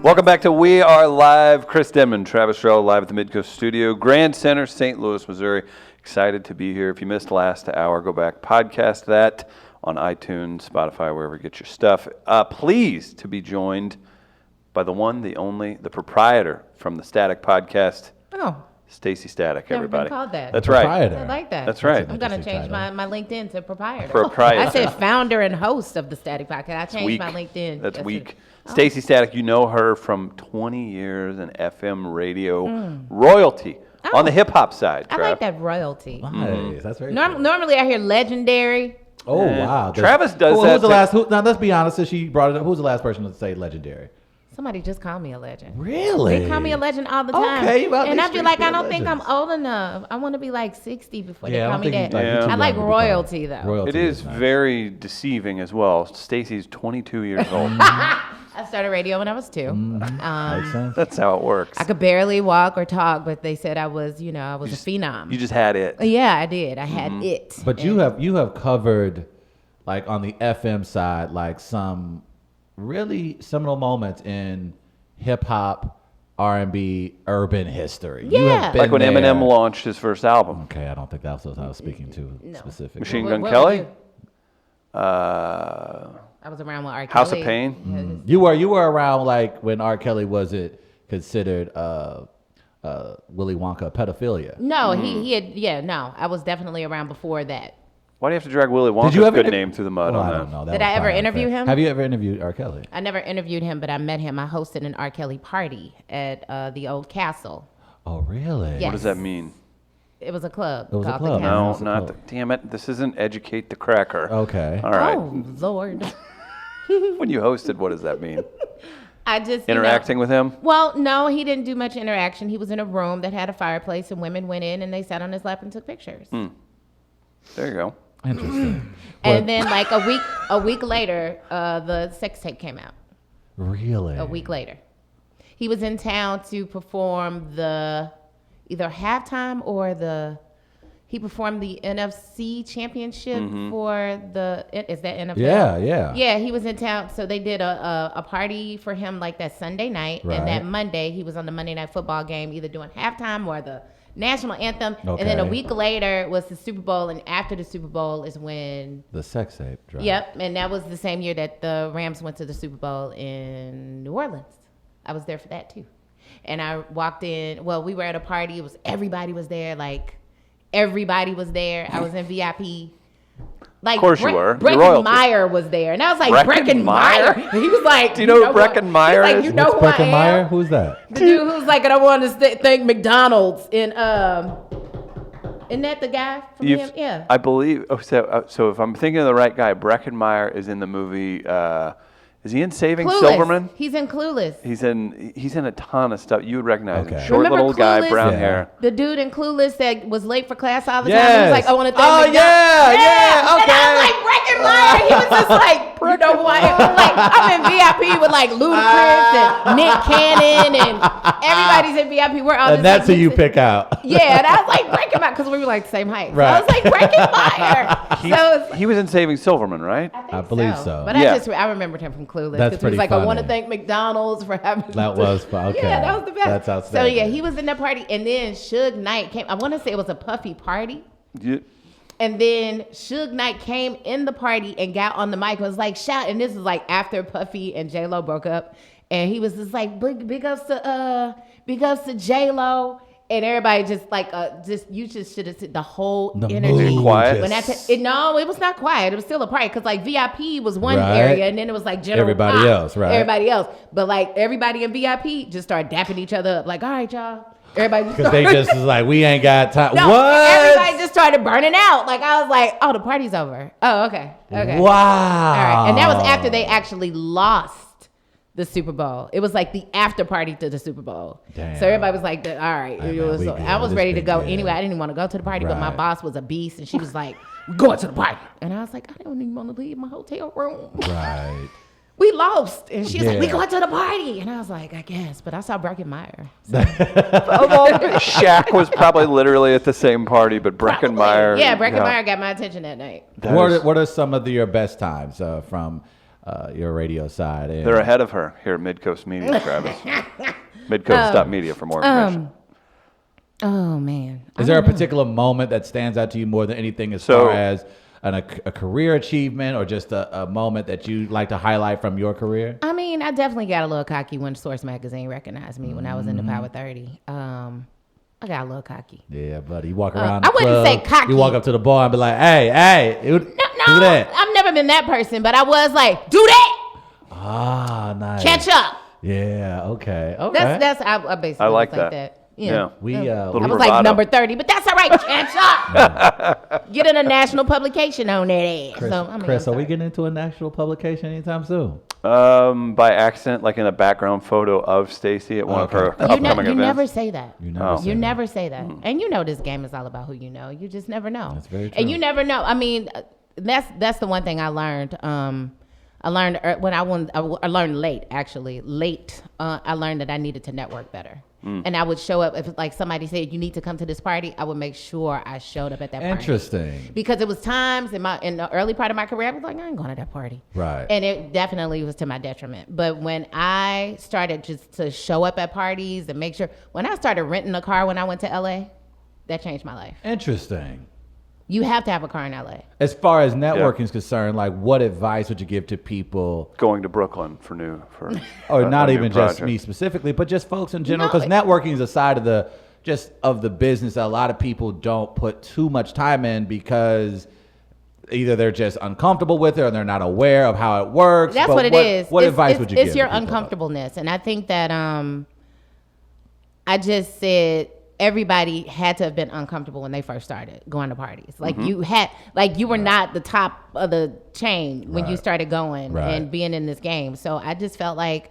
Welcome back to We Are Live. Chris Denman, Travis Stroh, live at the Midcoast Studio, Grand Center, St. Louis, Missouri. Excited to be here. If you missed last hour, go back, podcast that on iTunes, Spotify, wherever you get your stuff. Pleased to be joined by the one, the only, the proprietor from the Static Podcast. Oh. Stacey Static, Never everybody. been called that. That's right. I like that. That's right. I'm going to change my LinkedIn to proprietor. Proprietor. I said founder and host of the Static Podcast. I changed my LinkedIn. That's weak. Stacey Static, you know her from 20 years in FM radio royalty on the hip-hop side. I like that royalty. Nice. That's very cool. Normally I hear legendary. Oh, wow. Travis does that. Who's the last? Now, let's be honest. Since she brought it up, who's the last person to say legendary? Somebody just called me a legend. Really? They call me a legend all the time. Okay, well, and I feel like I don't think I'm legends. old enough. I want to be like 60 before they Yeah, I call don't me think that. you're too I like young to be royalty called. though. Royalty It is nice. very deceiving as well. Stacey's 22 years old. I started radio when I was 2. Makes sense. That's how it works. I could barely walk or talk, but they said I was, I was a phenom. You just had it. Yeah, I did. I had it. But you have covered, like on the FM side, like some really seminal moments in hip hop, R&B, urban history. You Yeah. have been Like when there. Eminem launched his first album. Okay, I don't think that's what I was speaking to specifically. Machine What- Gun what Kelly? were I was around with R. Kelly. House of Pain? You were around like when R. Kelly wasn't considered Willy Wonka pedophilia. No, he had, no. I was definitely around before that. Why do you have to drag Willy Wonka's good name through the mud Well, on I that? don't know. That Did was I ever probably interview unfair. him? Have you ever interviewed R. Kelly? I never interviewed him, but I met him. I hosted an R. Kelly party at the old castle. Oh, really? Yeah. What does that mean? It was a club. It was a called club. The No, Castle. not. Damn it. This isn't Educate the Cracker. Okay. All right. Oh, Lord. When you hosted, what does that mean? I just Interacting with him? Well, no, he didn't do much interaction. He was in a room that had a fireplace, and women went in and they sat on his lap and took pictures. There you go. Interesting. And then, like a week later, the sex tape came out. Really? A week later, he was in town to perform the either halftime or he performed the NFC championship for is that NFL? Yeah. Yeah, he was in town, so they did a party for him like that Sunday night, Right. and that Monday he was on the Monday Night Football game, either doing halftime or the national anthem, and then a Okay. week later was the Super Bowl, and after the Super Bowl is when. The sex tape dropped. Yep, and that was the same year that the Rams went to the Super Bowl in New Orleans. I was there for that too, and I walked in. Well, we were at a party. Everybody was there. Like everybody was there. I was in VIP. Like, Of course you were. You're Breckin royalty. Meyer was there, and I was like, Breckin Breckin Meyer. He was like, Do you know who what? Breckin Meyer He's like, is? you know What's who I Breckin am? Meyer? Who's that? The dude who's like, and I want to thank McDonald's. And isn't that the guy from him? Yeah. I believe. Oh, so if I'm thinking of the right guy, Breckin Meyer is in the movie. Is he in Saving Clueless. Silverman? He's in Clueless. He's in a ton of stuff. You would recognize him. Okay. Short Remember little guy, Clueless? brown Yeah. hair. The dude in Clueless that was late for class all the time. Yes. He was like, I want to thank Oh, McDonald's. yeah, And I okay. was like, Breckin Meyer. He was just like, you know who I am? I'm like, I'm in VIP with like Ludacris and Nick Cannon and everybody's in VIP. We're all And just that's who like, you mixing- pick out. Yeah, and I was like, Breckin Meyer, because we were like the same height. Right. So I was like, Breckin Meyer. He was in Saving Silverman, right? I believe so. But Yeah. I remembered him from Clueless. That's 'cause he was pretty like, I want to funny. thank McDonald's for having That was fun. Okay. Yeah, that was the best. That's So outstanding. yeah, he was in that party, and then Suge Knight came. I want to say it was a puffy party. You- And then Suge Knight came in the party and got on the mic and was like, shout. And this is like after Puffy and J-Lo broke up. And he was just like, big ups to J-Lo. And everybody just like, you just should have seen the whole The energy. mood Quiet? When no, it was not quiet. It was still a party. Because like VIP was one Right. area and then it was like general Everybody pop. else, right. Everybody else. But like everybody in VIP just started dapping each other up. Like, all right, y'all. Everybody just Because they started- just was like, we ain't got time. no, What? everybody just started burning out. Like I was like, oh, the party's over. Oh, okay. Okay. Wow. All right. And that was after they actually lost the Super Bowl. It was like the after party to the Super Bowl. Damn. So everybody was like, all right. Hey, It man, was- we good. I was This ready to been go good. anyway. I didn't even want to go to the party, but my Right. boss was a beast and she was like, we're going to the party. And I was like, I don't even want to leave my hotel room. Right. We lost. And she was like, we Yeah. going to the party. And I was like, I guess. But I saw Breckin Meyer. Shaq was probably literally at the same party, but Breckin Meyer. Yeah, Breckin Meyer got my attention that night. That What is- are some of your best times from your radio side. And They're ahead of her here at Midcoast Media, Travis. Midcoast.media for more information. Oh man. Is there a particular moment that stands out to you more than anything as far as a career achievement or just a moment that you like to highlight from your career? I mean, I definitely got a little cocky when Source Magazine recognized me when I was in the Power 30. I got a little cocky. Yeah, buddy. You walk around. I the wouldn't club, say cocky. You walk up to the bar and be like, "Hey, do that." I've never been that person, but I was like, do that. Ah, nice. Catch up. Yeah. Okay. That's I basically I like was that. Yeah. We I Little was bravado. like number 30, but that's all right. Catch up. Get in a national publication on that ass. Chris, So, I mean, Chris, I'm are we sorry. getting into a national publication anytime soon? By accident, like in a background photo of Stacy at one of her upcoming You events. never say that. You never say You that. never say that. And you know this game is all about who you know. You just never know. That's very true. And you never know. I mean, that's the one thing I learned. I learned when I learned late, actually. I learned that I needed to network better. And I would show up if like somebody said you need to come to this party, I would make sure I showed up at that party. Interesting. Because it was times in the early part of my career, I was like, I ain't going to that party. Right. And it definitely was to my detriment. But when I started just to show up at parties and make sure, when I started renting a car when I went to LA, that changed my life. Interesting. You have to have a car in LA. As far as networking is concerned, like what advice would you give to people, Going to Brooklyn for or not a new even just project. me specifically, but just folks in general? No, Because networking is a side of the business that a lot of people don't put too much time in because either they're just uncomfortable with it or they're not aware of how it works. That's But what it is. What It's- advice it's- would you give? It's your to people? uncomfortableness. And I think that I just said everybody had to have been uncomfortable when they first started going to parties. Like you were not the top of the chain when you Right. started going Right. and being in this game. So I just felt like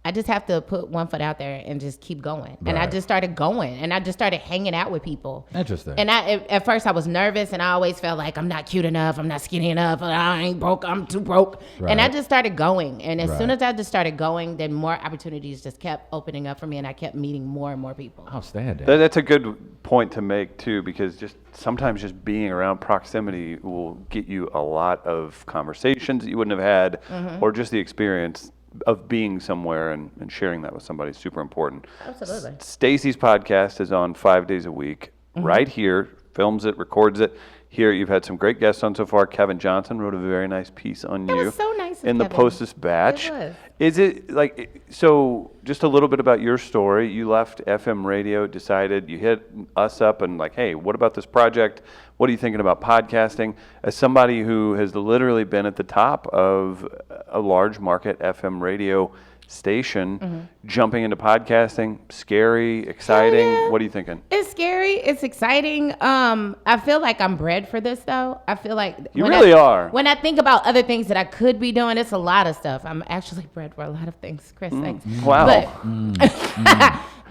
I just have to put one foot out there and just keep going. And I Right. just started going and I just started hanging out with people. Interesting. And at first I was nervous and I always felt like I'm not cute enough, I'm not skinny enough, I ain't broke, I'm too broke. And I Right. just started going. And as soon Right. as I just started going, then more opportunities just kept opening up for me and I kept meeting more and more people. Outstanding. That's a good point to make too, because just sometimes just being around proximity will get you a lot of conversations that you wouldn't have had, or just the experience of being somewhere and sharing that with somebody is super important. Absolutely. Stacy's podcast is on 5 days a week, right here, films it, records it. Here, you've had some great guests on so far. Kevin Johnson wrote a very nice piece on That you was so nice of in the Kevin. Post's batch. It was. Is it like, so just a little bit about your story. You left FM radio, decided, you hit us up and like, hey, what about this project? What are you thinking about podcasting? As somebody who has literally been at the top of a large market FM radio station, jumping into podcasting, scary, exciting. yeah. What are you thinking? It's scary. It's exciting. I feel like I'm bred for this, though. I feel like You really are. When I think about other things that I could be doing, it's a lot of stuff. I'm actually bred for a lot of things, Chris. Thanks. Wow.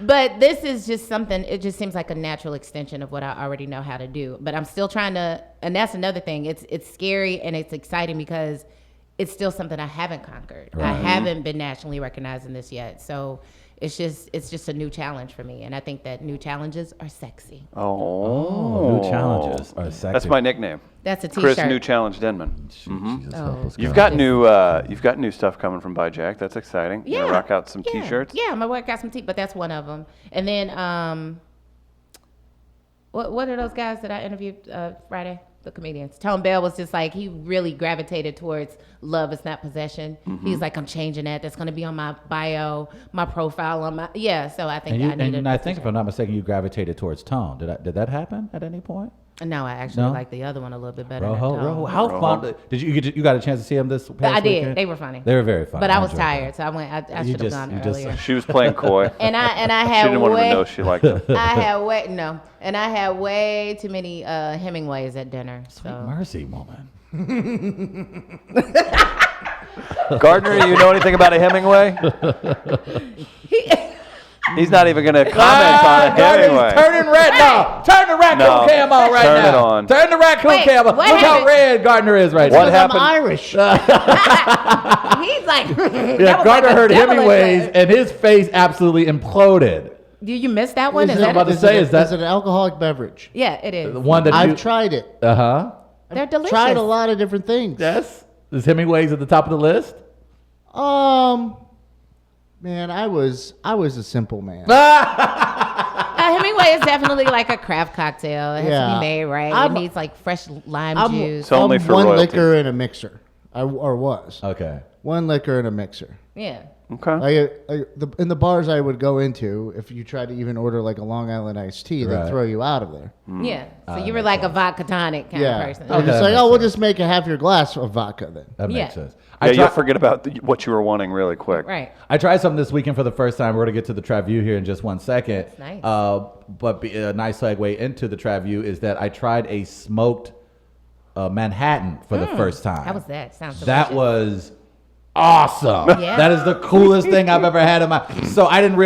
But this is just something. It just seems like a natural extension of what I already know how to do. But I'm still trying to, and that's another thing. It's scary and it's exciting because it's still something I haven't conquered. I haven't been nationally recognized in this yet. So it's just a new challenge for me. And I think that new challenges are sexy. Oh. New challenges are sexy. That's my nickname. That's a Chris t-shirt. New Challenge Denman. Jesus, help us, You've God. got new stuff coming from By Jack. That's exciting. You're gonna rock out some yeah. t-shirts. Yeah, I'm gonna work out some but that's one of them. And then what are those guys that I interviewed Friday? The comedians. Tone Bell was just like, he really gravitated towards love is not possession. He's like, I'm changing that. That's gonna be on my bio, my profile, on my so I think And I think, if I'm not mistaken, you gravitated towards Tone. Did that happen at any point? No, I actually No? like the other one a little bit better. than Rojo, Tone. how fun did you got a chance to see him this past I did. weekend? They were funny. They were very funny. But I was enjoyed tired, so I went. I You should have just- gone you just- earlier. She was playing coy. And I She had didn't want him to way know she liked him. I had way too many Hemingways at dinner. that. Sweet So mercy, woman. Gardner, you know anything about a Hemingway? He's not even going to comment on a Hemingway. Turning red now. Turn the raccoon No. cam on right Turn now. it on. Turn the raccoon Wait, cam on. Look what how happened? red Gardner is right What now. happened? I'm Irish. he's like, Yeah, Gardner heard Hemingways and his face absolutely imploded. Do you miss that one? Is Is it- that about to it? say, it- is that- is it an alcoholic beverage? Yeah, it is. The one that I've tried it. Uh-huh. They're delicious. Tried a lot of different things. I Yes. Is Hemingway's at the top of the list? Man, I was a simple man. Hemingway is definitely like a craft cocktail. It has to Yeah. be made right. I'm- it needs like fresh lime I'm, juice. So only I'm for one royalty. liquor and a mixer. Or was. Okay. One liquor and a mixer. Yeah. Okay. In the bars I would go into, if you tried to even order like a Long Island iced tea, Right. they'd throw you out of there. Yeah. So you were like a vodka tonic kind of person. They're Okay, just that like, makes oh, we'll sense. just make a half your glass of vodka then. That makes Yeah. sense. Yeah, you'll forget about what you were wanting really quick. Right. I tried something this weekend for the first time. We're going to get to the Trav View here in just 1 second. That's nice. But a nice segue into the Trav View is that I tried a smoked Manhattan for the first time. How was that? Sounds That delicious. was awesome. Yeah. That is the coolest thing I've ever had in my. So I didn't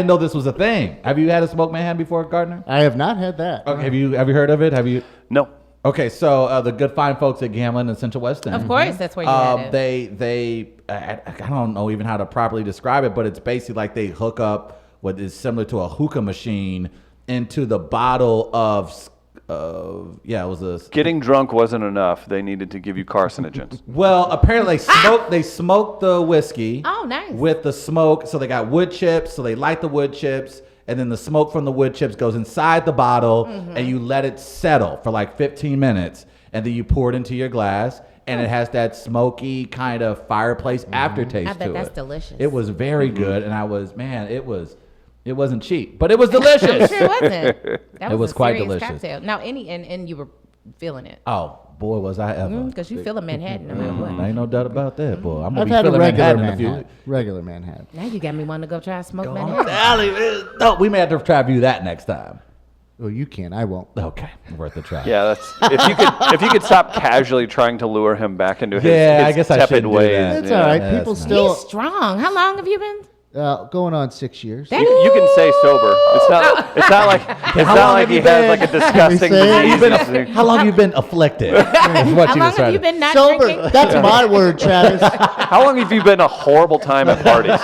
know this was a thing. Have you had a smoked Manhattan before, Gardner? I have not had that. Okay. Have you heard of it? Have you? No. Okay, so the good fine folks at Gamlin and Central West End. Of course, that's where you had it. I don't know even how to properly describe it, but it's basically like they hook up what is similar to a hookah machine into the bottle of it was a. Getting drunk wasn't enough. They needed to give you carcinogens. Well, apparently they smoked the whiskey. Oh, nice. With the smoke, so they got wood chips, so they light the wood chips, and then the smoke from the wood chips goes inside the bottle, and you let it settle for like 15 minutes, and then you pour it into your glass, and it has that smoky kind of fireplace aftertaste I bet to that's it. delicious. It was very good, and it wasn't cheap, but it was delicious. Sure wasn't. That It was a quite serious delicious. Cocktail. Now, and you were feeling it. Oh boy, was I ever! Because you feel a Manhattan no matter what. Ain't no doubt about that, boy. I'm gonna I've be had a feeling regular Manhattan in a few. Manhattan. Regular Manhattan. Now you got me wanting to go try a smoked I'm Manhattan. telling you, no, we may have to try to do that next time. Oh, you can. I won't. Okay, worth a try. Yeah, that's if you could stop casually trying to lure him back into his, Yeah, I his guess I tepid shouldn't do ways. that. It's yeah. all right. Yeah, People that's still He's strong. How long have you been? going on 6 years. You can say sober. It's not like he has like a disgusting Say- disease. How long have you been afflicted? Is what How you long was have trying you to- been not Sober. drinking? That's my word, Travis. How long have you been a horrible time at parties?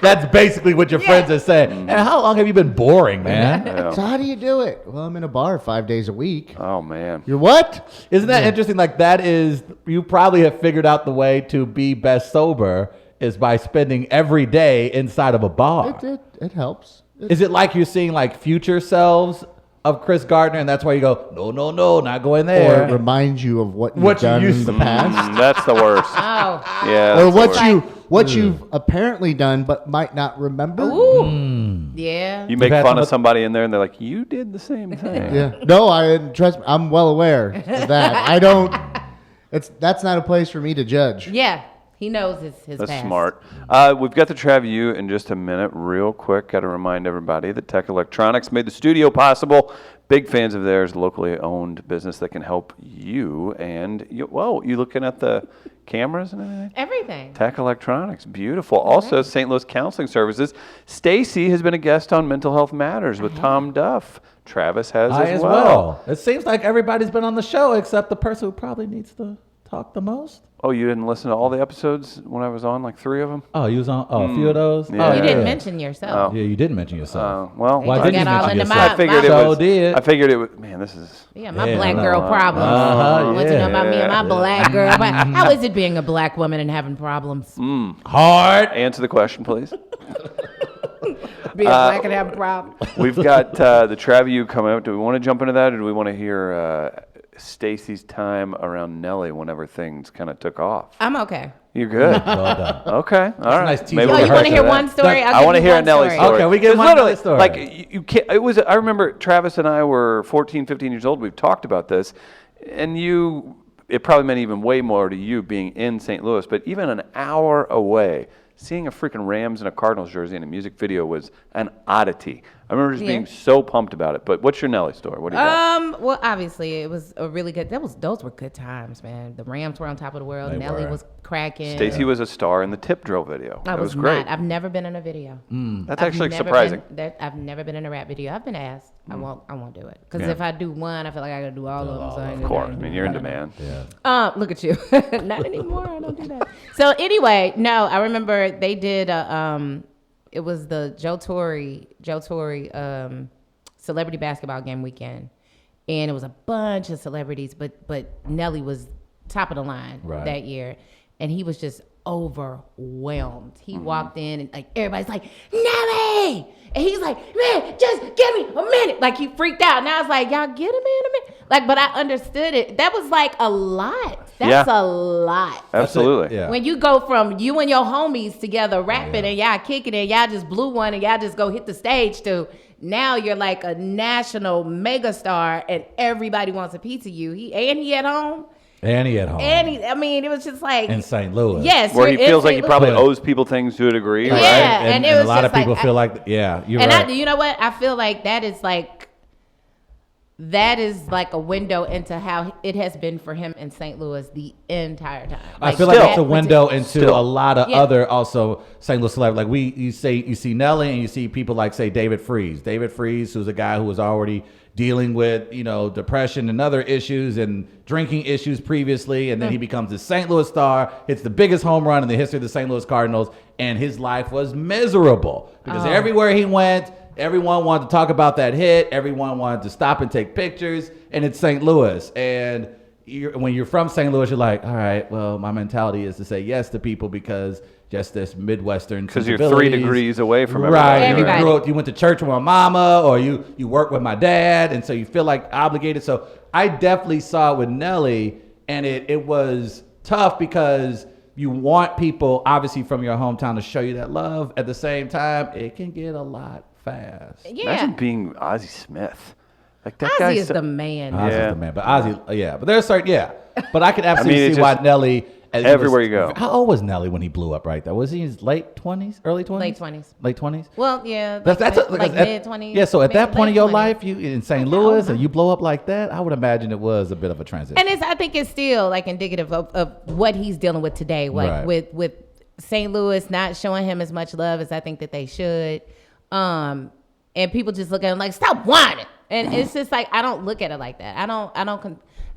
That's basically what your friends are saying. And how long have you been boring, man? Yeah. So how do you do it? Well, I'm in a bar 5 days a week. Oh man. You're what? Isn't that interesting? Like that is, you probably have figured out the way to be best sober is by spending every day inside of a bar. It helps. Is it like you're seeing like future selves of Chris Gardner, and that's why you go, no, not going Or there. it reminds you of what you've What you done used in the to- past. That's the worst. Oh. Yeah. Or that's the worst. what you've apparently done but might not remember. Ooh. Yeah. You make had fun of somebody- somebody in there, and they're like, "You did the same thing." Yeah. No, trust me, I'm well aware of that. I don't. That's not a place for me to judge. Yeah. He knows his That's past. smart. We've got the Trav U in just a minute. Real quick, got to remind everybody that Tech Electronics made the studio possible. Big fans of theirs, locally owned business that can help you. And you looking at the cameras and everything? Everything. Tech Electronics, beautiful. Also, St. Louis Counseling Services. Stacy has been a guest on Mental Health Matters with Tom Duff. Travis has I as as well. well. It seems like everybody's been on the show except the person who probably needs to talk the most. Oh, you didn't listen to all the episodes when I was on, like 3 of them? Oh, you was on a few of those? Yeah. Oh, You didn't yeah. mention yourself. Yeah, you didn't mention yourself. Well, Why just didn't you got all mention into yourself? I figured it So was. did. I figured it was. Man, this is. Yeah, my Yeah, black I girl know. problems. Uh-huh, What you know about me and my yeah. black girl? How is it being a black woman and having problems? Hard. Answer the question, please. Being black and having problems. We've got the Trav U coming up. Do we want to jump into that, or do we want to hear Stacy's time around Nelly whenever things kind of took off? I'm okay. You're good. Well done. Okay. All right. nice teaser. Maybe Oh, we'll you want to rehearse hear that. one story? I want to hear a Nelly story. Okay, we get 'Cause one literally, Nelly story. Like you can't. It was. I remember Travis and I were 14, 15 years old. We've talked about this, and you. It probably meant even way more to you being in St. Louis, but even an hour away, seeing a freaking Rams and a Cardinals jersey in a music video was an oddity. I remember just being so pumped about it. But what's your Nelly story? What do you got? Well, obviously it was a really good. Those were good times, man. The Rams were on top of the world. They Nelly were. was cracking. Stacey was a star in the tip drill video. I That was was great. not. I've never been in a video. That's I've actually never surprising. I've never been in a rap video. I've been asked. I won't do it because Yeah. if I do one, I feel like I gotta do all of them. So I ain't Of gonna course. do I mean, you're in demand. Yeah. Look at you. Not anymore. I don't do that. So anyway, no, I remember they did it was the Joe Torre celebrity basketball game weekend. And it was a bunch of celebrities, but Nelly was top of the line that year, and he was just overwhelmed. He walked in and like everybody's like, Nelly! And he's like, man, just give me a minute. Like he freaked out. And I was like, y'all get a minute. Like, but I understood it. That was like a lot. That's a lot. Absolutely. Yeah. When you go from you and your homies together rapping and y'all kicking and y'all just blew one and y'all just go hit the stage to now you're like a national megastar and everybody wants a piece of you. He at home. And he at home. I mean, it was just like in St. Louis. Yes. Where he feels like he probably Louis. owes people things to a degree, Yeah. right? And it was a lot just of people like, feel like, you're and right. you know what? I feel like that is like a window into how it has been for him in St. Louis the entire time. I feel like still- it's a window into still. a lot of Yeah. other also St. Louis celebrities. Like you see Nelly and you see people like say David Freese. David Freese, who's a guy who was already dealing with, depression and other issues and drinking issues previously. And then he becomes a St. Louis star, hits the biggest home run in the history of the St. Louis Cardinals. And his life was miserable because everywhere he went, everyone wanted to talk about that hit. Everyone wanted to stop and take pictures. And it's St. Louis. And when you're from St. Louis, you're like, all right, well, my mentality is to say yes to people because just this Midwestern Because you're sensibilities. 3 degrees away from Right. everybody. Everybody. You went to church with my mama or you work with my dad. And so you feel like obligated. So I definitely saw it with Nelly. And it was tough because you want people, obviously, from your hometown to show you that love. At the same time, it can get a lot fast. Yeah. Imagine being Ozzie Smith. Like that Ozzy guy is the man. Ozzy's Yeah. the man. But Ozzy, but there's certain, But I could absolutely it's see why just Nelly. everywhere you go. How old was Nelly when he blew up right there? Was he in his late 20s, early 20s? Late 20s. Late 20s? Well, yeah. That's like mid 20s. Yeah, so at that point in your life, you in St. Louis, know. and you blow up like that, I would imagine it was a bit of a transition. And I think it's still like indicative of what he's dealing with today, like Right. with St. Louis not showing him as much love as I think that they should, and people just look at him like, stop whining, and it's just like I don't look at it like that.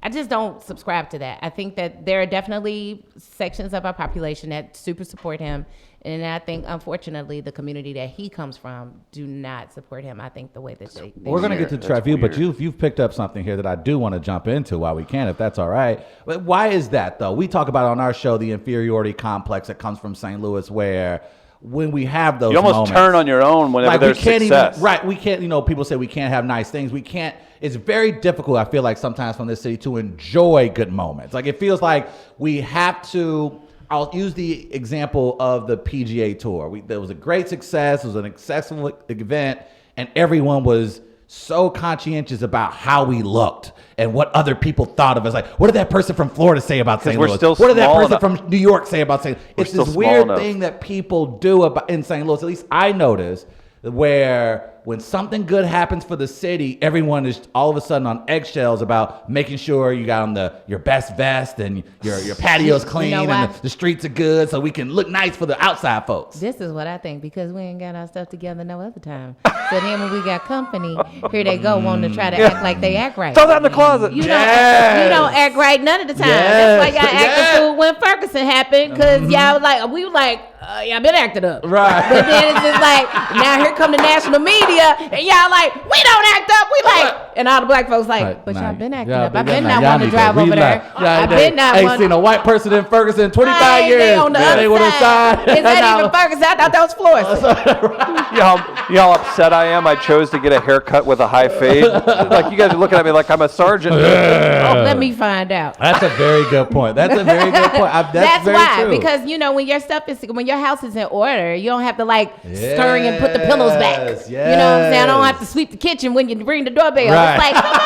I just don't subscribe to that. I think that there are definitely sections of our population that super support him. And I think, unfortunately, the community that he comes from do not support him. I think the way that they We're going to get to That's Trevor, but weird. you've picked up something here that I do want to jump into while we can, if that's all right. But why is that, though? We talk about on our show the inferiority complex that comes from St. Louis, where when we have those You almost moments, turn on your own whenever like there's we can't success. even, right? We can't. People say we can't have nice things. We can't. It's very difficult. I feel like sometimes from this city to enjoy good moments. Like it feels like we have to. I'll use the example of the PGA Tour. There was a great success. It was an successful event, and everyone was so conscientious about how we looked and what other people thought of us. Like, what did that person from Florida say about St. we're Louis? still What did that small person enough. from New York say about St. Louis? It's still this small weird enough. thing that people do in St. Louis. At least I noticed where when something good happens for the city, everyone is all of a sudden on eggshells about making sure you got on your best vest and your patio's clean know and what? the streets are good so we can look nice for the outside folks. This is what I think, because we ain't got our stuff together no other time. So then when we got company, here they go wanting to try to act like they act right. Throw that in the closet. You Yes. don't act right none of the time. Yes. That's why y'all acted Yes. fool when Ferguson happened, because y'all was like, we were like, y'all been acting up. Right. But then it's just like, now here come the national media, and y'all like, we don't act up. We like, and all the black folks like, Right. but Nah, y'all been acting y'all up. I been- been nah, not y'all want to need drive over there. relax. Y'all I been not ain't want. seen a white person in Ferguson in 25 Hey, years. they on the Man, other they went side. inside. Is that even Ferguson? I thought that was Florida. You know how upset I am? I chose to get a haircut with a high fade. Like you guys are looking at me like I'm a sergeant. Let me find out. That's a very good point. That's a very good point. That's very why, true. because when your house is in order, you don't have to like scurry and put the pillows back. Yes, You know what I'm saying? I don't yes. have to sweep the kitchen when you ring the doorbell. Right. It's like, come on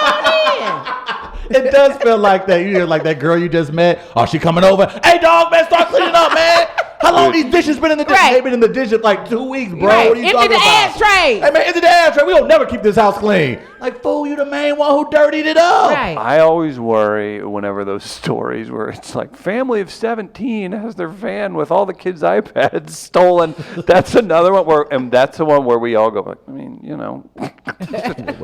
in. It does feel like that. You hear like that girl you just met. Oh, she coming over. Hey, dog, man, start cleaning up, man. How long these dishes been in the dish? Right. They've been in the dish like 2 weeks, bro. Right. What are you Empty talking the about? ashtray. Hey, man, empty the ashtray. We don't never keep this house clean. Like, fool, you the main one who dirtied it up. Right. I always worry whenever those stories where it's like family of 17 has their van with all the kids' iPads stolen. That's another one and that's the one where we all go, like, I mean,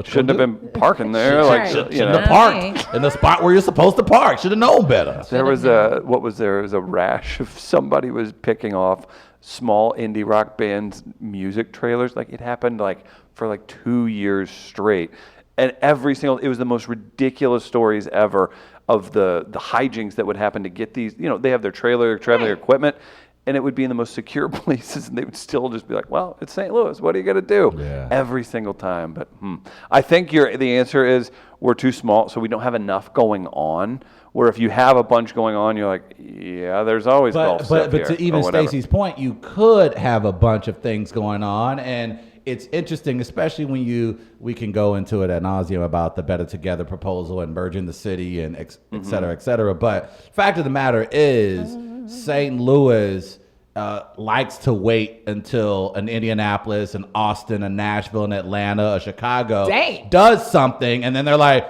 shouldn't have been parking there. Like, Right. you Shouldn't know. have parked in the spot where you're supposed to park. Should have known better. There was a rash of somebody was picking off small indie rock bands' music trailers. Like it happened for 2 years straight, and it was the most ridiculous stories ever. of the hijinks that would happen to get these. They have their traveling equipment, and it would be in the most secure places, and they would still just be like, well, it's St. Louis. What are you going to do? Yeah. Every single time. But I think the answer is we're too small, so we don't have enough going on. Where if you have a bunch going on, you're like, yeah, there's always golf stuff But here, to even or whatever. Stacey's point, you could have a bunch of things going on, and it's interesting, especially when we can go into it ad nauseum about the Better Together proposal and merging the city and et cetera, et cetera. But fact of the matter is, St. Louis likes to wait until an Indianapolis, an Austin, a Nashville, an Atlanta, a Chicago does something, and then they're like,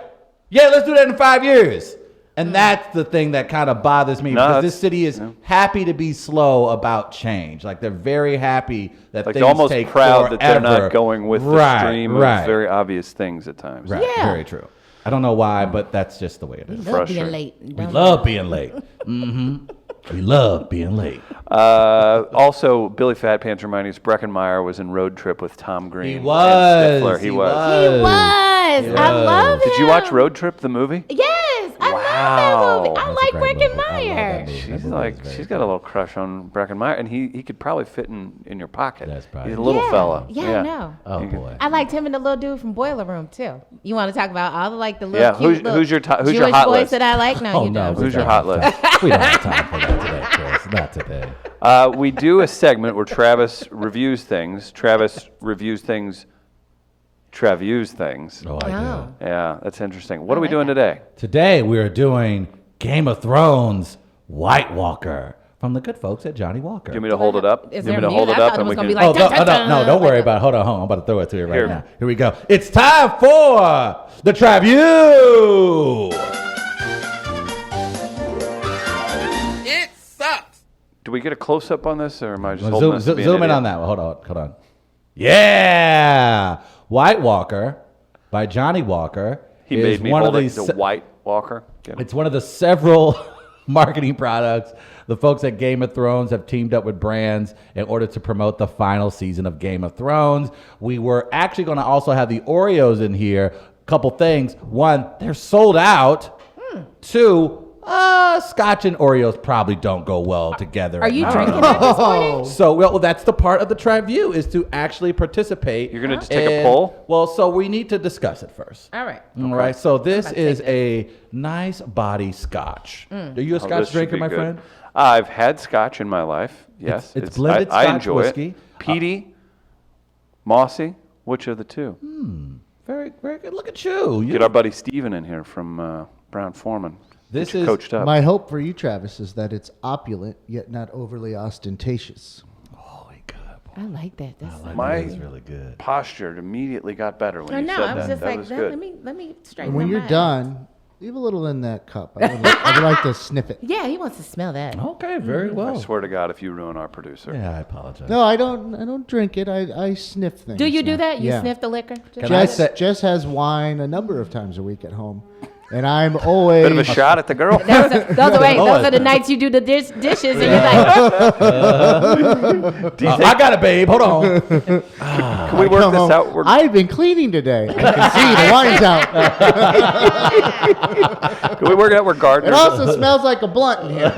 yeah, let's do that in 5 years. And that's the thing that kind of bothers me, because this city is happy to be slow about change. Like, they're very happy that things They're almost take proud forever. that they're not going with the stream of very obvious things at times. Right, Yeah. very true. I don't know why, but that's just the way it is. Love being Frustrating. late. We love being late. We love being late. Also, Billy Fat Pants reminding us Breckenmeyer was in Road Trip with Tom Green. He and was. Stifler. He was. He was. I love him. Did you watch Road Trip, the movie? Yes, I love that movie. I That's a like great movie. I love that Breckenmeyer. movie. She's That movie like, is very she's got a little crush on Breckenmeyer, and he could probably fit in your pocket. That's probably- He's a little Yeah. fella. Yeah, I know. Oh, boy. I liked him and the little dude from Boiler Room too. You want to talk about all the the little Yeah, cute who's your Jewish hot boys list? that I like? No, Oh, you no. don't. Who's your hot list? We don't have time for that today, Chris. Not today. We do a segment where Travis reviews things. Travis reviews things. Oh, I do. Oh. Yeah, that's interesting. What are we like doing that. today? Today we are doing Game of Thrones White Walker from the good folks at Johnny Walker. Do you want me to hold it up? Is Do you want there me to hold music? it I up thought it and we was gonna can? be like, Oh, dun, dun, no, dun, don't worry like about it. Hold on. I'm about to throw it to you right Here. now. Here we go. It's time for the Tribune. Do we get a close up on this, or am I just holding this? to be an Zoom in idiot? on that one. Hold on. Yeah. White Walker by Johnny Walker. He is made me one hold of it. these The White Walker. Get it? It's one of the several marketing products the folks at Game of Thrones have teamed up with brands in order to promote the final season of Game of Thrones. We were actually going to also have the Oreos in here. Couple things. One, they're sold out. Two, Scotch and Oreos probably don't go well together. Are you drinking that this morning? So, well, that's the part of the Tribune is to actually participate. You're gonna just take a poll? Well, so we need to discuss it first. All right. All right. So this about to is take a nice body Scotch. Are you a Oh, Scotch this should drinker, be my good. friend? I've had Scotch in my life. Yes, It's blended I Scotch enjoy whiskey. it. Peaty, mossy. Which of the two? Very, very good. Look at you. Get our buddy Steven in here from Brown Foreman. This Get you is coached up. My hope for you, Travis, is that it's opulent yet not overly ostentatious. Holy God. I like that. That's My- That is really good. posture immediately got better when I you know. said I was that. just That like, was let good. me straighten And when my you're mind. done, leave a little in that cup. I would like to sniff it. Yeah, he wants to smell that. Okay, very I well. swear to God, if you ruin our producer. Yeah, I apologize. No, I don't drink it. I sniff things. Do you do now. that? You Yeah. sniff the liquor? Can I Jess, say- Jess has wine a number of times a week at home, and I'm always Bit of a shot at the girl. Those are the nights you do the dishes, and you're like, I got it, babe. Hold on. Can we work come this home, out? We're- I've been cleaning today. I can see the wine's out. Can we work it out? We're It gardeners. also smells like a blunt in here.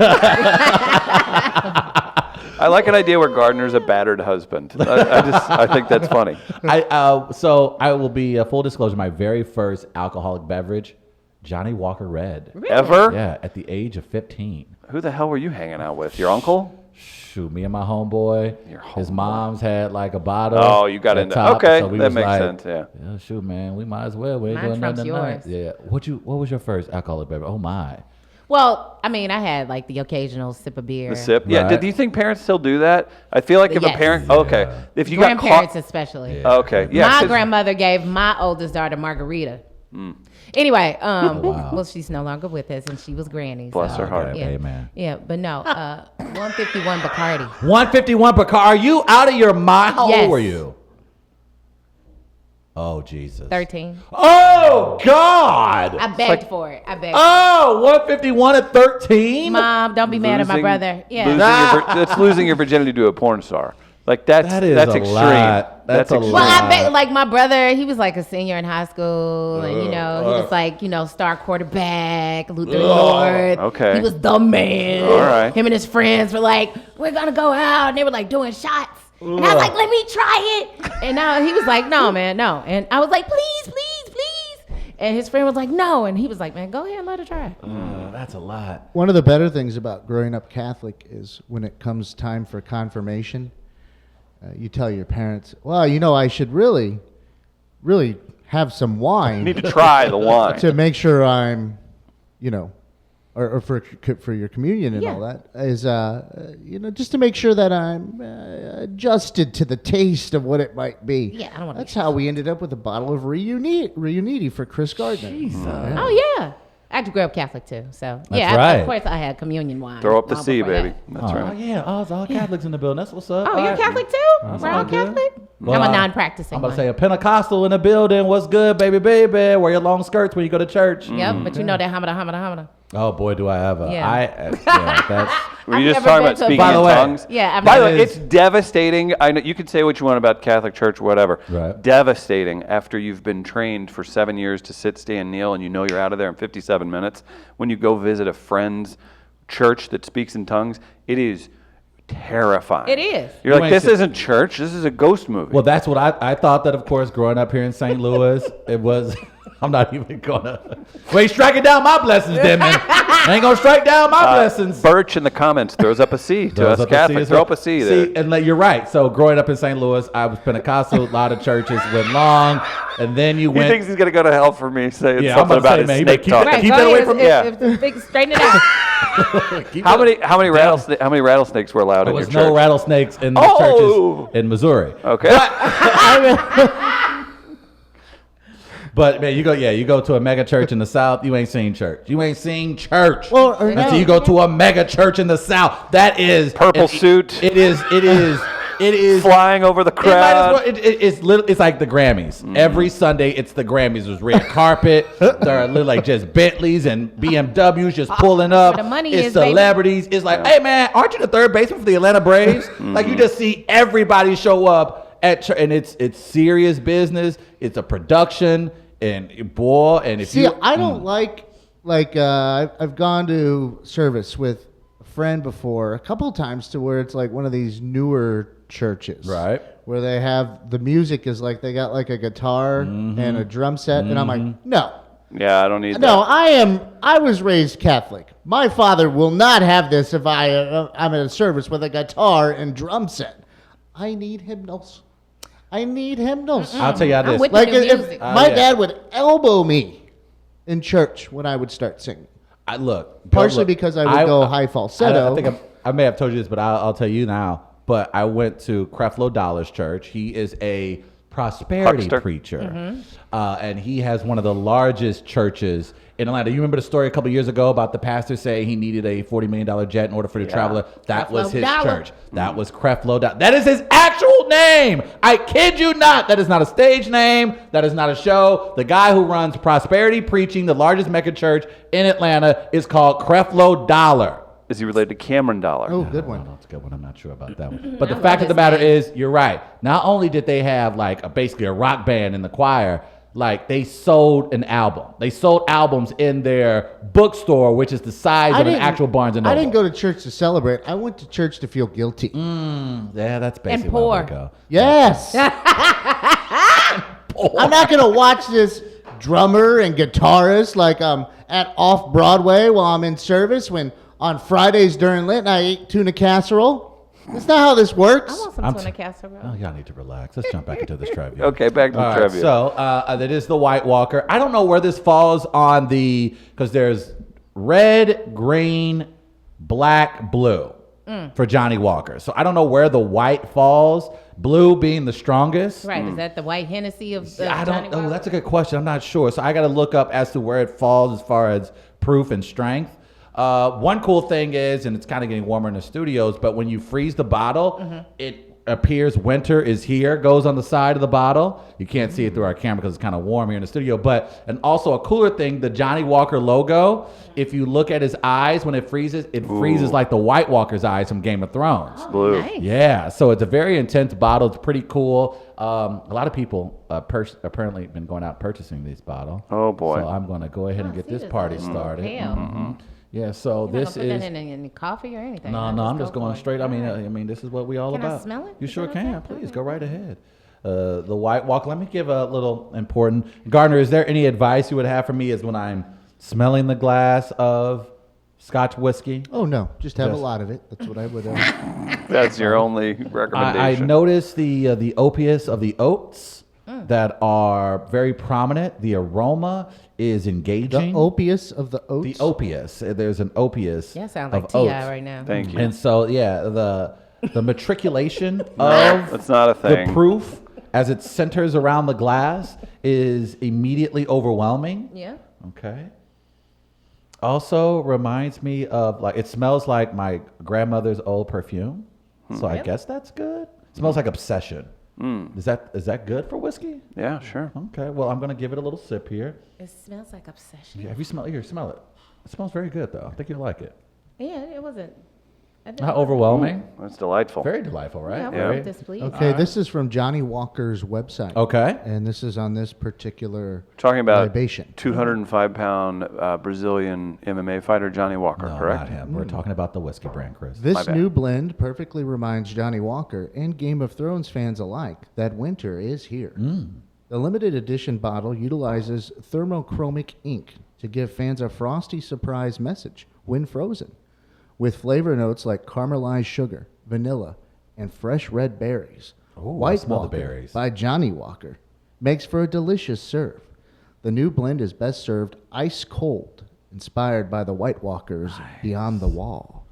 I like an idea where Gardner's a battered husband. I think that's funny. So I will be full disclosure. My very first alcoholic beverage, Johnny Walker Red. Ever? Yeah, at the age of 15. Who the hell were you hanging out with? Your uncle? Shoot, me and my homeboy. Your His homeboy. mom's had like a bottle. Oh, you got at into- top, okay, so we that was makes like, sense, yeah. Shoot, man, we might as well. We ain't Mine doing trumps nothing tonight. yours. Yeah. What was your first alcoholic beverage? Oh my. well, I mean, I had like the occasional sip of beer. The sip? Yeah. Right. Do you think parents still do that? I feel like if a Yes. parent, Yeah. okay, if you got Grandparents caught, especially. Yeah. okay, yeah. My 'cause- grandmother gave my oldest daughter margarita. Anyway, wow. well, she's no longer with us, and she was granny. Bless her heart. Okay, Yeah. amen. Yeah, but no, 151 Bacardi. 151 Bacardi. Are you out of your mind? How Yes. old were you? Oh, Jesus. 13. Oh, God. I begged for it. I begged. Oh, 151 at 13? Mom, don't be mad at my losing- brother. Yeah. Losing your, that's losing your virginity to a porn star. Like that's That is that's a extreme. lot. That's a extreme. Well, I lot. bet like my brother, he was like a senior in high school, and he was like star quarterback, Luther North. Okay. He was the man. All right. Him and his friends were like, we're gonna go out, and they were like doing shots, and I was like, let me try it, and now he was like, no, man, no, and I was like, please. And his friend was like, no. And he was like, man, go ahead and let her try. That's a lot. One of the better things about growing up Catholic is when it comes time for confirmation, you tell your parents, well, I should really have some wine. You need to try the wine. to make sure I'm, or for your communion and all that is, just to make sure that I'm adjusted to the taste of what it might be. Yeah, I don't want to. That's how we ended up with a bottle of Reuniti for Chris Gardner. Yeah. Oh yeah, I grew up Catholic too, so right. Of course I had communion wine. Throw up the long C, before baby. that. That's Oh right. yeah, it's all Catholics in the building. That's what's up. Oh, All you're right. Catholic too? We're all all good. Catholic. Well, I'm a non-practicing. I'm about to one. say a Pentecostal in the building. What's good, baby? Wear your long skirts when you go to church. Yep, but you know that hamada. Oh boy, do I ever. Yeah. That's. Were I've you just never talking been about to a speaking By the in way- tongues? Yeah, I've By the never- way, it's devastating. I know you can say what you want about Catholic Church, whatever. Right. Devastating after you've been trained for 7 years to sit, stand, kneel, and you're out of there in 57 minutes. When you go visit a friend's church that speaks in tongues, it is terrifying. It is. You're You like, ain't this sit- isn't church. This is a ghost movie. Well, that's what I thought. That of course, growing up here in St. Louis, it was. I'm not even gonna. We ain't striking down my blessings, then, man. Ain't gonna strike down my blessings. Birch in the comments throws up a C to Throws us up a C Catholics. as Throw well. up a C there. See, and like, you're right. So growing up in St. Louis, I was Pentecostal. A lot of churches went long, and then you He went. thinks he's gonna go to hell for me saying Yeah, I'm something about to about say, his man, you better snake keep talk. that- Right, keep go that away ahead, from- straighten it out. Keep How it- many rattlesnakes were allowed There in your was church? no rattlesnakes in the Oh! churches in Missouri. Okay. But man, you go to a mega church in the South, you ain't seen church. You ain't seen church. Well, or until no. you go to a mega church in the South. That is Purple suit. It is Flying over the It might as crowd. well- it's like the Grammys. Every Sunday, it's the Grammys. There's red carpet. There are like just Bentleys and BMWs just pulling up. Where the money it's is, baby. celebrities. It's like, hey man, aren't you the third baseman for the Atlanta Braves? Like you just see everybody show up at church, and it's serious business. It's a production, and if See, you I don't like I've gone to service with a friend before a couple of times to where it's like one of these newer churches, Right. Where they have the music is like they got like a guitar and a drum set, and I'm like, no, Yeah, I don't need no, that. I was raised Catholic. My father will not have this if I'm at a service with a guitar and drum set. I need hymnals. I'll tell you how I'm this. with Like the new if music. my yeah. dad would elbow me in church when I would start singing. Partially because I would go high falsetto. I think I may have told you this, but I'll tell you now. But I went to Creflo Dollar's church. He is a prosperity Huckster. preacher, and he has one of the largest churches in Atlanta. You remember the story a couple years ago about the pastor saying he needed a $40 million jet in order for the traveler? That was Creflo his Dollar. church. That was Creflo Dollar. That is his actual name. I kid you not. That is not a stage name. That is not a show. The guy who runs Prosperity Preaching, the largest mega church in Atlanta, is called Creflo Dollar. Is he related to Cameron Dollar? Oh, good one. That's a good one. I'm not sure about that one. But the fact of the matter is, you're right. Not only did they have basically a rock band in the choir, like they sold an album. They sold albums in their bookstore, which is the size of an actual Barnes and Noble. I didn't go to church to celebrate. I went to church to feel guilty. Yeah, that's basically And where I poor. would go. Yes. I'm not going to watch this drummer and guitarist like I'm at off Broadway while I'm in service when on Fridays during Lent I ate tuna casserole. That's not how this works. I want some I'm tuna casserole. Oh, y'all need to relax. Let's jump back into this trivia. Okay, back to the All right, trivia. so that is the White Walker. I don't know where this falls on because there's red, green, black, blue for Johnny Walker. So I don't know where the white falls. Blue being the strongest. Right, is that the white Hennessy of the I Johnny don't know. Walker? That's a good question. I'm not sure. So I got to look up as to where it falls as far as proof and strength. One cool thing is, and it's kind of getting warmer in the studios, but when you freeze the bottle, it appears winter is here, goes on the side of the bottle. You can't see it through our camera because it's kind of warm here in the studio. And also a cooler thing, the Johnny Walker logo, if you look at his eyes when it freezes like the White Walker's eyes from Game of Thrones. Blue. Nice. Yeah, so it's a very intense bottle. It's pretty cool. A lot of people apparently been going out purchasing this bottle. Oh, boy. So I'm going to go ahead and get this party started. Hell. Yeah, so You're not this gonna put is... that in any coffee or anything. No, I'm just going straight. I mean, this is what we all Can I about. smell it? You Is sure that can. okay? Please go right ahead. The White Walker. Let me give a little important. Gardner, is there any advice you would have for me as when I'm smelling the glass of Scotch whiskey? Oh no, just have Yes. a lot of it. That's what I would. That's your only I recommendation. noticed the opius of the oats that are very prominent. The aroma is The engaging. opius of the oats. The opius. There's an opius Yeah, sounds of like Ti oats. right now. Thank you. And so, yeah, the matriculation of That's not a thing. the proof as it centers around the glass is immediately overwhelming. Yeah. Okay. Also reminds me of it smells like my grandmother's old perfume. So I Yep. guess that's good. It smells like obsession. Is that good for whiskey? Yeah, sure. Okay. Well, I'm gonna give it a little sip here. It smells like obsession. Yeah, have you smell it? It smells very good though. I think you'll like it. Yeah, it wasn't. Not overwhelming. That's delightful. Very delightful, right? Yeah, I Yeah. wasn't displeased. Okay, this is from Johnny Walker's website. Okay. And this is on this particular Talking about libation. 205-pound Brazilian MMA fighter Johnny Walker, No, correct? not him. We're talking about the whiskey brand, Chris. This bad. new blend perfectly reminds Johnny Walker and Game of Thrones fans alike that winter is here. The limited edition bottle utilizes thermochromic ink to give fans a frosty surprise message when frozen, with flavor notes like caramelized sugar, vanilla, and fresh red berries. Ooh, I White smell the Walker berries. by Johnny Walker makes for a delicious serve. The new blend is best served ice cold, inspired by the White Walker's Beyond the Wall.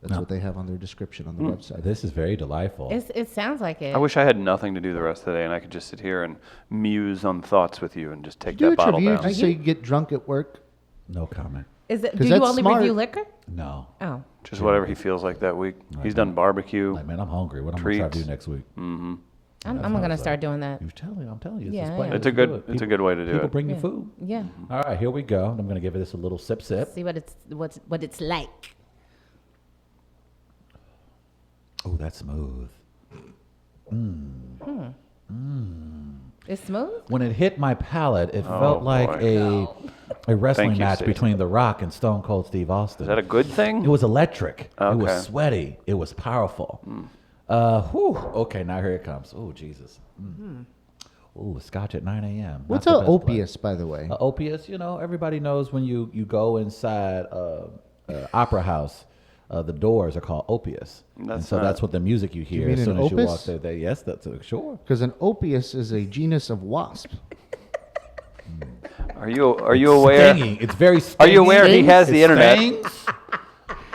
That's what they have on their description on the website. This is very delightful. It sounds like it. I wish I had nothing to do the rest of the day and I could just sit here and muse on thoughts with you and just take Do that a bottle review down. just so you can get drunk at work. No comment. Is it? 'Cause Do you that's only smart. review liquor? No. Oh, Just whatever he feels like that week. He's done barbecue. Like, man, I'm hungry. What am I going to try to Treats. do next week? I'm That's gonna what's start up. doing that. I'm telling you. Yeah, It's, I way am. It's a to good- do it. it's a good way to do People it. bring you food. Yeah. All right, here we go. I'm going to give this a little sip. See what it's like. Oh, that's smooth. It's smooth. When it hit my palate, it Oh, felt like boy. a wrestling Thank you, match Stacey. between The Rock and Stone Cold Steve Austin. Is that a good thing? It was electric. It Okay. was sweaty. It was powerful. Okay, now here it comes. Oh, Jesus. Ooh, scotch at 9 a.m. What's Not an the best play. opius, by the way? Opius, everybody knows when you go inside opera house, the doors are called opius. And That's so not- that's what the music you hear mean as an soon as you walk opus? through there. Yes, that's sure. Because an opius is a genus of wasp. Are you aware? Stinging. It's very Are stinging. you aware he has the It internet? stings.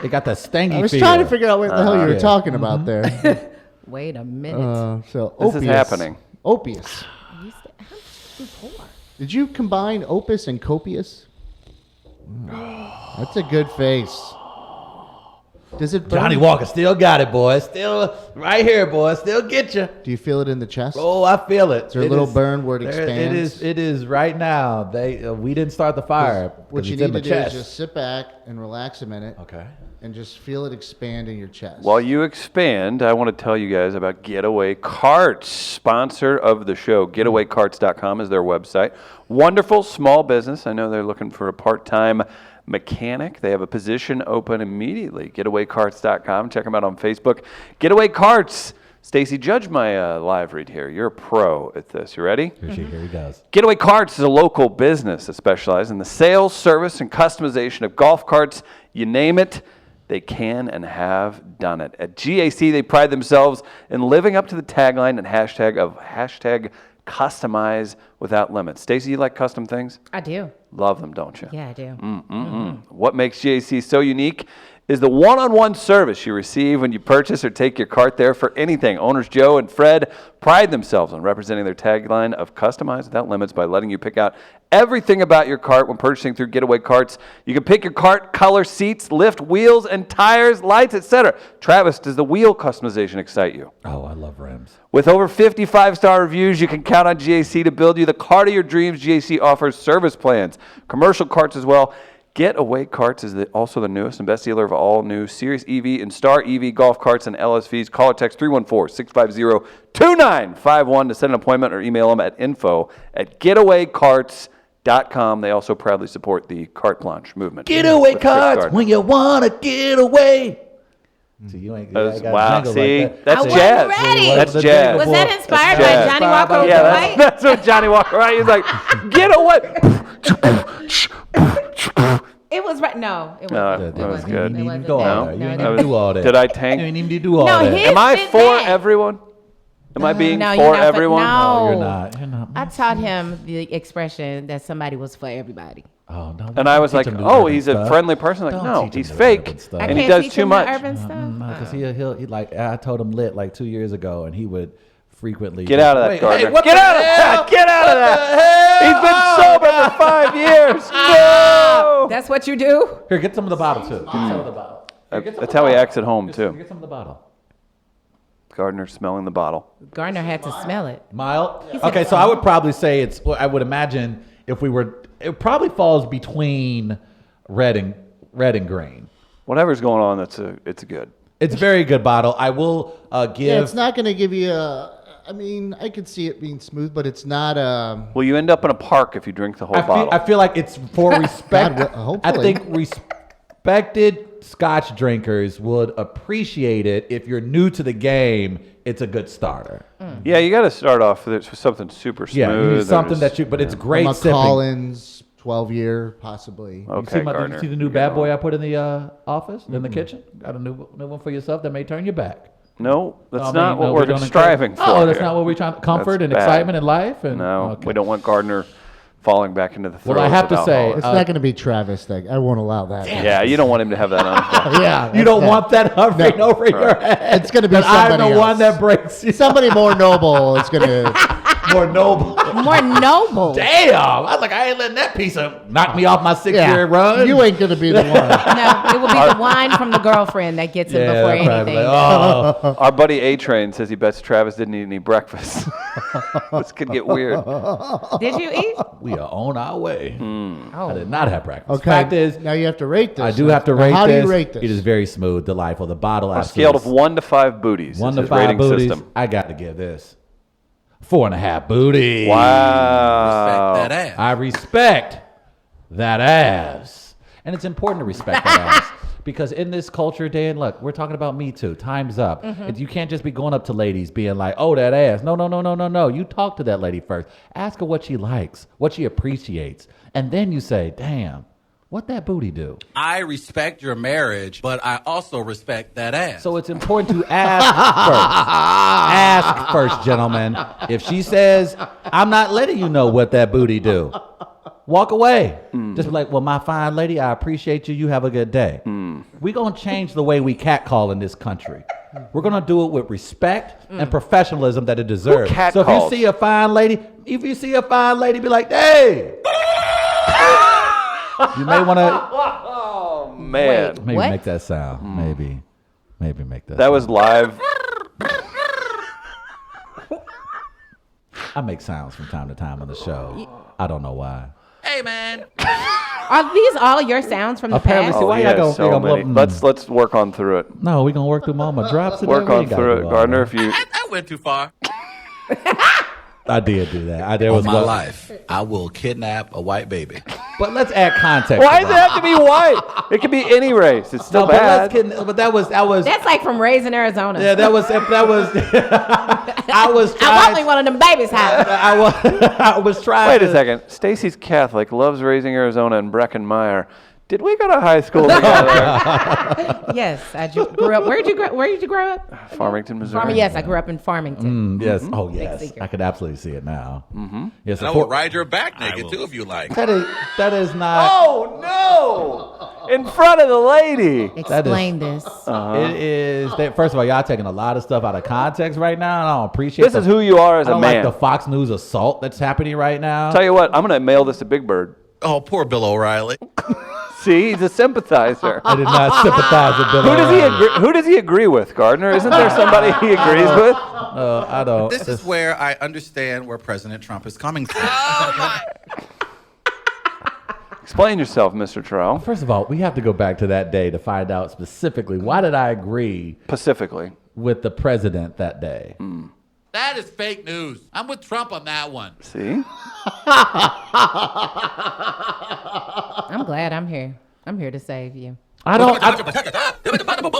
It got that stingy I was feel. trying to figure out what the hell you were Yeah. talking about there. Wait a minute. So This is opius. happening. Opius. You said- how much did you pour? Did you combine opus and copious? That's a good face. Does it burn? Johnny Walker still got it, boy. Still right here, boy. Still get you. Do you feel it in the chest? Oh, I feel it. Is there a little burn where it expands? It is right now. We didn't start the fire. What 'cause you it's in need to my do chest. is just sit back and relax a minute Okay. and just feel it expand in your chest. While you expand, I want to tell you guys about Getaway Carts, sponsor of the show. GetawayCarts.com is their website. Wonderful small business. I know they're looking for a part-time mechanic. They have a position open immediately. GetawayCarts.com. Check them out on Facebook. Getaway Carts. Stacy, judge my live read here. You're a pro at this. You ready? Here he goes. Getaway Carts is a local business that specializes in the sales, service, and customization of golf carts. You name it, they can and have done it. At GAC, they pride themselves in living up to the tagline and hashtag customize without limits. Stacy, you like custom things? I do. Love them, don't you? Yeah, I do. What makes GAC so unique is the one-on-one service you receive when you purchase or take your cart there for anything. Owners Joe and Fred pride themselves on representing their tagline of customized without limits by letting you pick out everything about your cart when purchasing through Getaway Carts. You can pick your cart, color, seats, lift, wheels, and tires, lights, etc. Travis, does the wheel customization excite you? Oh, I love rims. With over 50 five-star reviews, you can count on GAC to build you the cart of your dreams. GAC offers service plans, commercial carts as well. Getaway Carts is also the newest and best dealer of all new Series EV and Star EV golf carts and LSVs. Call or text 314-650-2951 to set an appointment or email them at info@getawaycarts.com. They also proudly support the carte blanche movement. Getaway with Chris carts Gardner. when you want to get away. See, you ain't Wow, see, like that. that's I wasn't jazz. ready. That's The jazz. Was that inspired That's by jazz. Johnny Walker? Yeah, White? that's what Johnny Walker, right? He's like, get away. It was right. No, it No, wasn't. that was It good. wasn't. You It didn't wasn't go that. all No. that. You No, didn't it even didn't. do all that. Did I You tank? didn't even do all No, that. his- Am I fit for that. everyone? Am I being No, for you're not everyone? No, You're not. You're not. I taught him the expression that somebody was for everybody. Oh, no, And I was like, teach him to do oh, urban he's a stuff. friendly person. Like, Don't no, teach him he's to do fake, urban stuff. I and can't he does teach too him the much. urban stuff. No, because he like I told him lit like 2 years ago, and he would frequently Get out of that, Wait, Gardner. hey, what Get the out of hell? that! Get out of that! He's been sober for 5 years. No! That's what you do? Here, get some of the bottle too. Get some of the bottle. Here, get some That's of the how he bottle. acts at home Get too. Get some of the bottle. Gardner smelling the bottle. Gardner had to smell it. Mild. Okay, so I would probably say it's. Well, I would imagine if we were, it probably falls between red and green. Whatever's going on, it's good. It's a very good bottle. I will give. Yeah, it's not going to give you a. I mean, I could see it being smooth, but it's not. Will you end up in a park if you drink the whole bottle? I feel like it's for respect. God, I hopefully. think respected Scotch drinkers would appreciate it. If you're new to the game, it's a good starter. Yeah, you got to start off with something super smooth. Yeah, you need something or that just- you. But it's great From a sipping. Collins 12-year, possibly. You Okay, see did Gardner. you see the new bad boy I put in the office, in the kitchen? Got a new one for yourself that may turn your back. No, that's I mean, not what no, we're don't striving encourage- for. Oh, that's here. not what we're trying. Comfort That's and bad. excitement in life. And No, okay. we don't want Gardner falling back into the throes Well, I have of to say, alcohol. It's not going to be Travis thing. I won't allow that. Yeah, you don't want him to have that on. Yeah. You don't want that hovering No. over your head. It's going to be But I'm somebody the one else. that breaks you. Somebody more noble is going to. More noble. More noble. Damn! I was like, I ain't letting that piece of knock me off my 6-year run. You ain't going to be the one. No, it will be the wine from the girlfriend that gets him Yeah, before that's probably anything. like, oh. Our buddy A-Train says he bets Travis didn't eat any breakfast. This could get weird. Did you eat? We are on our way. I Oh, did not have breakfast. Okay. Fact is, now you have to rate this. I do have to Now, rate how this. do you rate this? It is very smooth, delightful. The bottle On a scale of 1 to 5 booties. 1 is to his 5 rating booties. system. I got to give this 4.5 booties. Wow. Respect that ass. I respect that ass. And it's important to respect that ass. Because in this culture, Dan, look, we're talking about Me Too. Time's up. You can't just be going up to ladies being like, oh, that ass. No. You talk to that lady first. Ask her what she likes, what she appreciates. And then you say, damn, what that booty do? I respect your marriage, but I also respect that ass. So it's important to ask first. Ask first, gentlemen. If she says, I'm not letting you know what that booty do, walk away. Just be like, well, my fine lady, I appreciate you. You have a good day. We're going to change the way we catcall in this country. We're going to do it with respect and professionalism that it deserves. cat So if calls? you see a fine lady, be like, hey. You may want to Oh, man. Wait. maybe What? make that sound. Maybe make that That sound. was live. I make sounds from time to time on the show. I don't know why. hey, man. Are these all your sounds from the Apparently, past? see, Oh, why he y'all has gonna- so y'all gonna many. blow- Let's work on through it. No, we're gonna work through Mama drops. today. Work We on ain't gotta through do it, all Gardner. that. If you That went too far. I did do that. There On was my one- life, I will kidnap a white baby. But let's add context. why to does it that. have to be white? It could be any race. It's still No, but bad. but that was That's like from Raising Arizona. yeah, that was I was I trying. want one of them babies' house. I was trying. Wait a to- second. Stacy's Catholic, loves Raising Arizona and Breckenmeyer. Did we go to high school together? Yes, I grew up. Where did you grow up? Farmington, Missouri. Yes, I grew up in Farmington. Yes. Oh, yes. secret. I could absolutely see it now. Yes. And I will ride your back naked too if you like. That is not. Oh no! In front of the lady. Explain this. It is. First of all, y'all taking a lot of stuff out of context right now, and I don't appreciate. This is who you are as I a don't man. like the Fox News assault that's happening right now. Tell you what, I'm gonna mail this to Big Bird. Oh, poor Bill O'Reilly. See, he's a sympathizer. I did not sympathize with Bill. Who does he O'Reilly. agree? Who does he agree with, Gardner? Isn't there somebody he agrees with? I don't. This is where I understand where President Trump is coming from. Explain yourself, Mr. Terrell. First of all, we have to go back to that day to find out specifically why did I agree Pacifically. with the president that day. That is fake news. I'm with Trump on that one. See? I'm glad I'm here. I'm here to save you. I don't.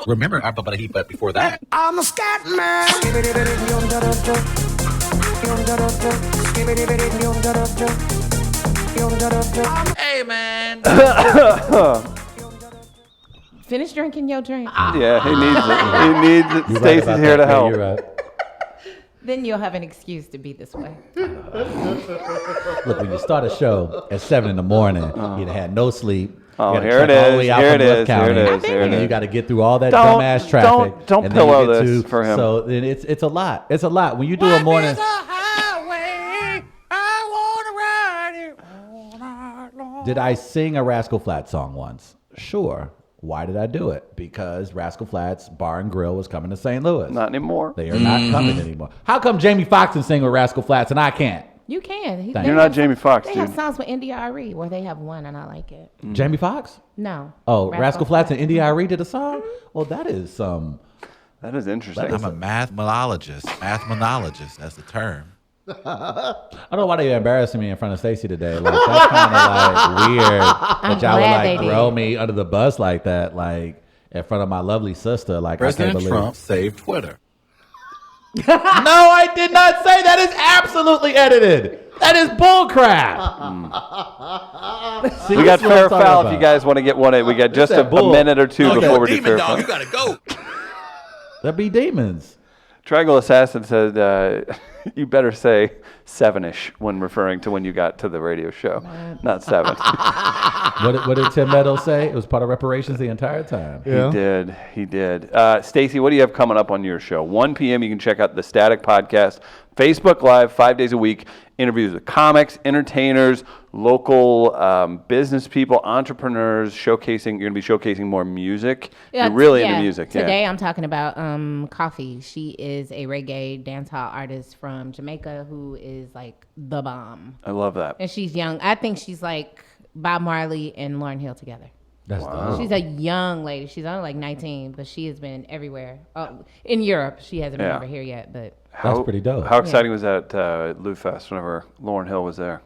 Remember, but before that. I'm a scat man. Hey, man. Finish drinking your drink. Yeah, he needs it. He needs it. You're right Stacy's about here that. to Yeah, help. you're right. Then you'll have an excuse to be this way. Look, when you start a show at 7 in the morning, you'd had no sleep. Oh, You gotta here it trek all the is. way out Here from it North is. Here it County, is. Here it And then is. you got to get through all that Don't- dumbass traffic. don't and then you pillow get this to- for him. So then it's a lot. It's a lot. When you do a morning. Did I sing a Rascal Flatts song once? Sure. Why did I do it? Because Rascal Flatts Bar and Grill was coming to St. Louis. Not anymore. They are not coming anymore. How come Jamie Foxx can sing with Rascal Flatts and I can't? You can. Thank You're not Jamie Foxx, They dude. have songs with NDRE where they have one and I like it. Jamie Foxx? No. Oh, Rascal Flatts and India.Arie did a song? Well, that is That is interesting. I'm a mathmonologist. Mathmonologist, that's the term. I don't know why they're embarrassing me in front of Stacey today. Like that's kind of like weird that y'all would glad like they throw did. me under the bus like that, like in front of my lovely sister. Like President I can't Trump believe. saved Twitter. No, I did not say that. Is absolutely edited. That is bullcrap. See, We got this is what fair I'm talking foul if about. you guys want to get one in. We got just a that bull. minute or two Oh, before we do demon fair dog, foul. you gotta go. That'd be demons. Triangle Assassin said, you better say 7-ish when referring to when you got to the radio show, not 7. What did Tim Meadows say? It was part of reparations the entire time. He did. Stacy, what do you have coming up on your show? 1 p.m. You can check out the Static Podcast, Facebook Live, 5 days a week. Interviews with comics, entertainers, local business people, entrepreneurs. You're going to be showcasing more music. You're really into music. Today Yeah. I'm talking about Coffee. She is a reggae dancehall artist from Jamaica who is like the bomb. I love that. And she's young. I think she's like Bob Marley and Lauryn Hill together. That's dope. She's a young lady. She's only like 19, but she has been everywhere. In Europe, she hasn't been Yeah. over here yet, but That's pretty dope. How exciting was that at Lou Fest whenever Lauryn Hill was there?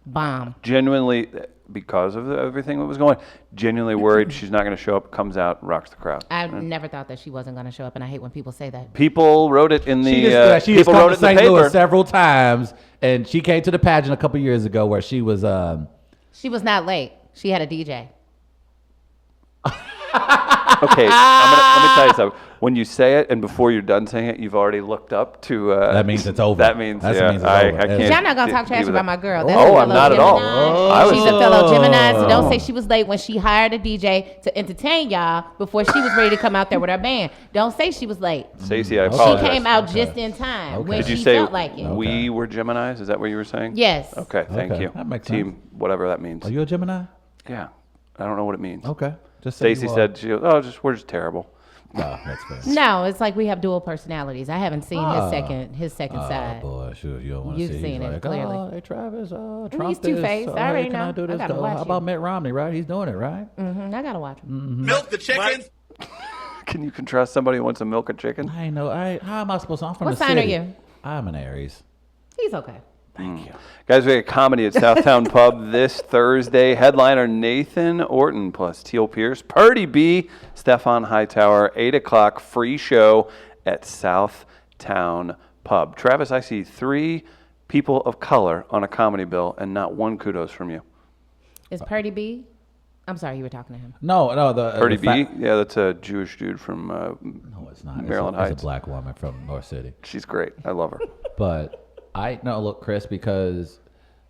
bomb. Genuinely, because of everything that was going, genuinely worried she's not going to show up, comes out, rocks the crowd. I never thought that she wasn't going to show up, and I hate when people say that. People wrote it in the She has people come wrote to it in the St. paper. Louis several times, and she came to the pageant a couple years ago where she was. She was not late. She had a DJ. Okay, let me tell you something. When you say it and before you're done saying it, you've already looked up to. That means it's over. That means, That yeah, means it's I over. can't. Y'all Y'all not gonna talk deal trash with about that. my girl. That's Oh, a I'm fellow not at all. Gemini. I was- She's a fellow Gemini, so don't say she was late when she hired a DJ to entertain y'all before she was ready to come out there with her band. Don't say she was late. Stacey, I She apologize. came out just in time when Did you she say felt like it. we were Geminis? Is that what you were saying? Yes. Okay, thank Okay, you. that makes Team, sense. whatever that means. Are you a Gemini? Yeah, I don't know what it means. Okay. Just say Stacey you are. said, we're just terrible. No, that's fair. No, it's like we have dual personalities. I haven't seen Ah. his second side. Boy, sure, you don't want to You've see. seen He's it, like, clearly. Oh, hey, Travis, Trump he's two-faced. I already can know. I do I this? gotta Go. watch How it. about Mitt Romney, right? He's doing it, right? I gotta watch him. Milk the chickens. Can you contrast somebody who wants to milk a chicken? I know. How am I supposed to? I'm from What the sign are city. you? I'm an Aries. He's okay. Guys, we got comedy at Southtown Pub this Thursday. Headliner Nathan Orton plus Teal Pierce. Purdy B, Stefan Hightower. 8 o'clock, free show at Southtown Pub. Travis, I see 3 people of color on a comedy bill and not one kudos from you. Is Purdy B I'm sorry, you were talking to him. No, the Cardi the B? fa- Yeah, that's a Jewish dude from No, it's not. Maryland it's Heights. a black woman from North City. She's great. I love her. But look, Chris, because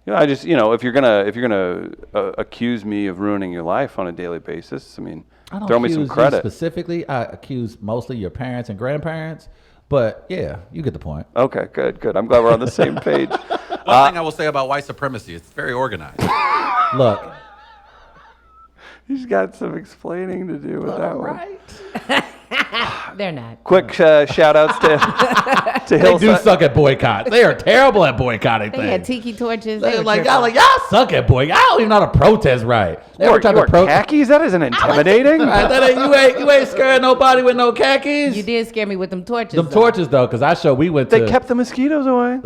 I just, if you're gonna accuse me of ruining your life on a daily basis, I mean, I don't throw me accuse some you credit. specifically. I accuse mostly your parents and grandparents. But yeah, you get the point. Okay, good. I'm glad we're on the same page. One thing I will say about white supremacy, it's very organized. Look, He's got some explaining to do with that one. They're not. Quick shout outs to they do Hillside. suck at boycotts. They are terrible at boycotting They had things. tiki torches. They're They were like, tripping. y'all suck at boycotts. I don't even know how to protest right. They You ever tried to wore khakis? That isn't intimidating. you ain't scaring nobody with no khakis. You did scare me with them torches. Them though. torches though, because we went to. They kept the mosquitoes away.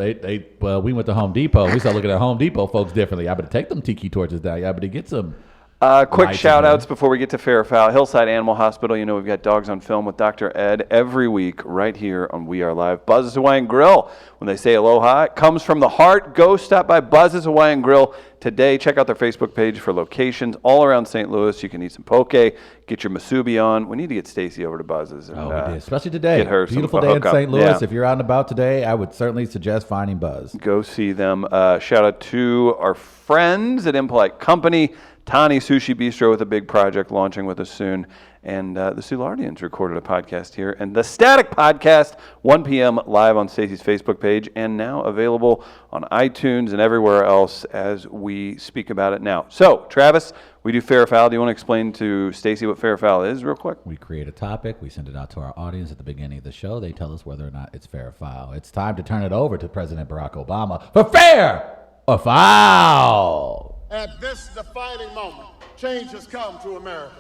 We went to Home Depot. We started looking at Home Depot folks differently. I better take them tiki torches down. Y'all better get some. Quick Lights shout in there. outs before we get to fair or foul. Hillside Animal Hospital. We've got Dogs on Film with Dr. Ed every week right here on We Are Live. Buzz's Hawaiian Grill. When they say aloha, it comes from the heart. Go stop by Buzz's Hawaiian Grill today. Check out their Facebook page for locations all around St. Louis. You can eat some poke, get your masubi on. We need to get Stacy over to Buzz's. And, Oh, we did. Especially today. get her some Beautiful day in hookup. St. Louis. Yeah. If you're out and about today, I would certainly suggest finding Buzz. Go see them. Shout out to our friends at Impolite Company. Tani Sushi Bistro with a big project launching with us soon. And the Soulardians recorded a podcast here. And the Static Podcast, 1 p.m. live on Stacey's Facebook page and now available on iTunes and everywhere else as we speak about it now. So, Travis, we do Fair or Foul. Do you want to explain to Stacey what Fair or Foul is real quick? We create a topic. We send it out to our audience at the beginning of the show. They tell us whether or not it's fair or foul. It's time to turn it over to President Barack Obama for fair or foul. At this defining moment, change has come to America.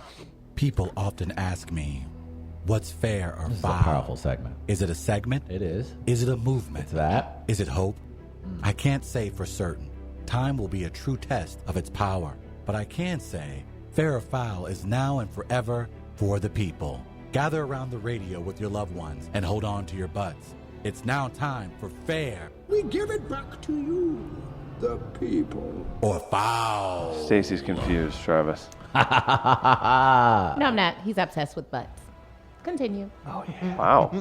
People often ask me, what's fair or This is a foul? powerful segment. Is it a segment? It is. Is it a movement? It's that. Is it hope? I can't say for certain. Time will be a true test of its power. But I can say, Fair or Foul is now and forever for the people. Gather around the radio with your loved ones and hold on to your butts. It's now time for Fair We give it back to you, the people. or Foul. Stacey's confused, Travis. No, I'm not. He's obsessed with butts. Continue. Wow.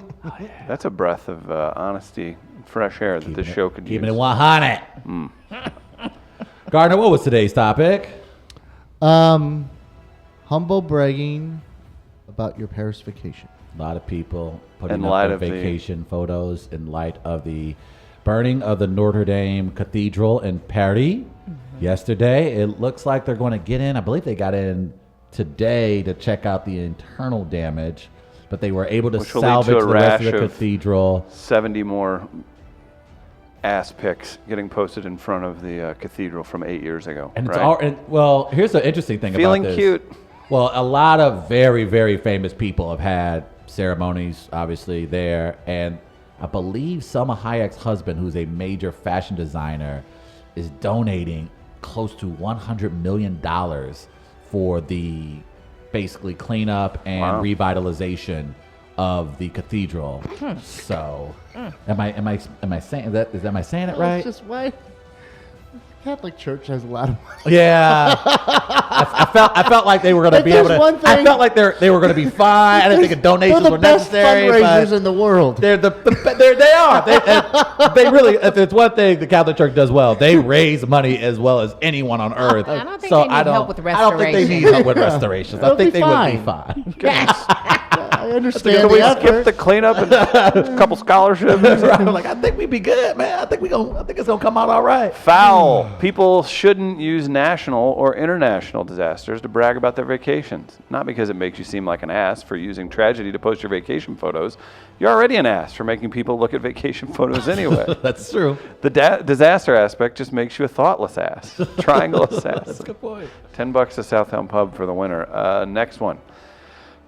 That's a breath of honesty and fresh air that this show could use. Keeping it 100. Gardner, what was today's topic? Humble bragging about your Paris vacation. A lot of people putting In up light their of the- vacation photos in light of the burning of the Notre Dame Cathedral in Paris yesterday. It looks like they're going to get in. I believe they got in today to check out the internal damage, but they were able to Which will lead to salvage a the rest of rash the of- cathedral. 70 more ass pics getting posted in front of the cathedral from 8 years ago. And right? it's all. And, well, here's the interesting thing Feeling about this. cute. Well, a lot of very, very famous people have had ceremonies, obviously, there. And I believe Selma Hayek's husband, who's a major fashion designer, is donating close to $100 million for the basically cleanup and Wow. revitalization of the cathedral. So, am I saying that? Am I saying it right? It's just why Catholic Church has a lot of money. Yeah, I felt like they were going to If be able to. there's one I thing- felt like they were going to be fine. I didn't think donations They're were the best necessary. fundraisers But in the world. they are. They really. If it's one thing the Catholic Church does well, they raise money as well as anyone on earth. I don't think so they need I don't. help with I don't think they need restoration. help with restorations. I They'll think be they would be fine. I understand Can the we skip effort. the cleanup and a couple scholarships? I'm like, I think we'd be good, man. I think it's gonna come out all right. Foul. People shouldn't use national or international disasters to brag about their vacations. Not because it makes you seem like an ass for using tragedy to post your vacation photos. You're already an ass for making people look at vacation photos anyway. That's true. The disaster aspect just makes you a thoughtless ass. Triangleless ass. That's a good point. $10 to Southtown Pub for the winner. Next one.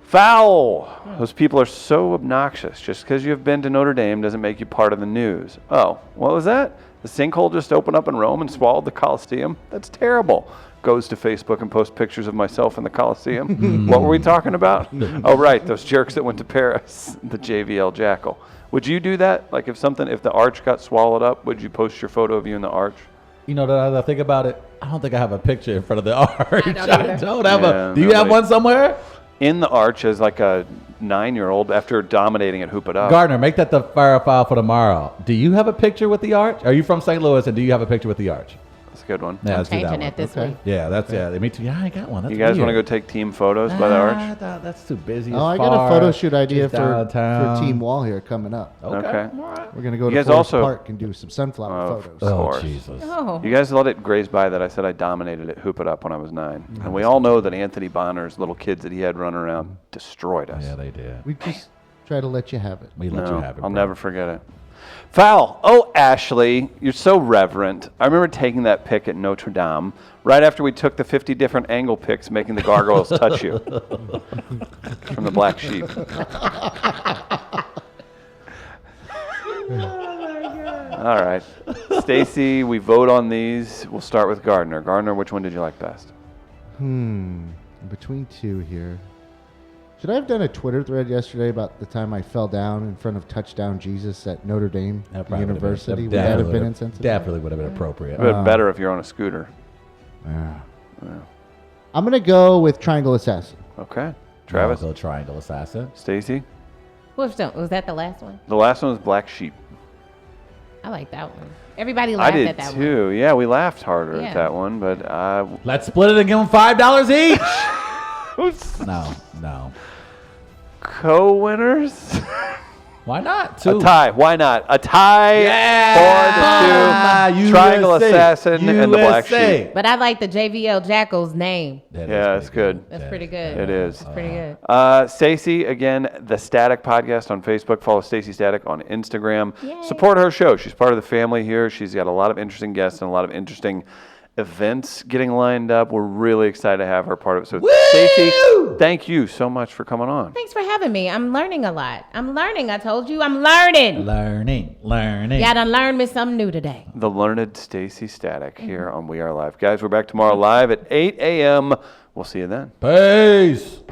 Foul. Those people are so obnoxious. Just because you have been to Notre Dame doesn't make you part of the news. Oh, what was that? The sinkhole just opened up in Rome and swallowed the Colosseum? That's terrible. Goes to Facebook and posts pictures of myself in the Colosseum. What were we talking about? Oh, right, those jerks that went to Paris, the JVL Jackal. Would you do that? Like if the arch got swallowed up, would you post your photo of you in the arch? You know, that I think about it, I don't think I have a picture in front of the arch. don't either. I don't have Yeah, a. Do you have nobody- one somewhere? In the arch as like a 9-year-old after dominating at Hoop It Up. Gardner, make that the fire file for tomorrow. Do you have a picture with the arch? Are you from St. Louis, and do you have a picture with the arch? That's a good one. Yeah, I'm let's do that changing one. it this Okay. week. Yeah, that's me too. Yeah, I ain't got one. That's You guys want to weird. go take team photos by the arch? That's too busy. Oh, it's I got far. a photo shoot idea Just for downtown. Team Wall here coming up. Okay. We're gonna go You to guys Forest also- Park and do some sunflower Of photos. Oh, course. Jesus. Oh. You guys let it graze by that I said I dominated at Hoop It Up when I was 9. And we all know that Anthony Bonner's little kids that he had running around destroyed us. Yeah, they did. We just try to let you have it. We let No, you have it. I'll bro. never forget it. Foul. Oh, Ashley, you're so reverent. I remember taking that pic at Notre Dame right after we took the 50 different angle pics making the gargoyles touch you. From the black sheep. All right. Stacy, we vote on these. We'll start with Gardner. Gardner, which one did you like best? Between two here. Should I have done a Twitter thread yesterday about the time I fell down in front of Touchdown Jesus at Notre Dame That probably would've University? been- Would that have been would've- insensitive? Definitely would have been appropriate. But better if you're on a scooter. Yeah. I'm gonna go with Triangle Assassin. Okay. Travis? Also Triangle Assassin. Stacy? Which one? Was that the last one? The last one was Black Sheep. I like that one. Everybody I laughed did at that too. Yeah, we laughed harder Yeah. at that one, but Let's split it and give them $5 each. No. co-winners. Why not? Two. A tie. Why not? A tie for the two. Triangle USA. Assassin and the Black USA. Sheep. But I like the JVL Jackal's name. That is Yeah, pretty it's good. That's pretty good. It is. That's pretty good. Stacey, again, the Static Podcast on Facebook. Follow Stacey Static on Instagram. Yay. Support her show. She's part of the family here. She's got a lot of interesting guests and a lot of interesting events getting lined up. We're really excited to have her part of it. So, Stacey, thank you so much for coming on. Thanks for having me. I'm learning a lot. I'm learning. I told you I'm learning. Learning. Yeah, done learned me something new today. The learned Stacey Static here on We Are Live. Guys, we're back tomorrow live at 8 a.m. We'll see you then. Peace.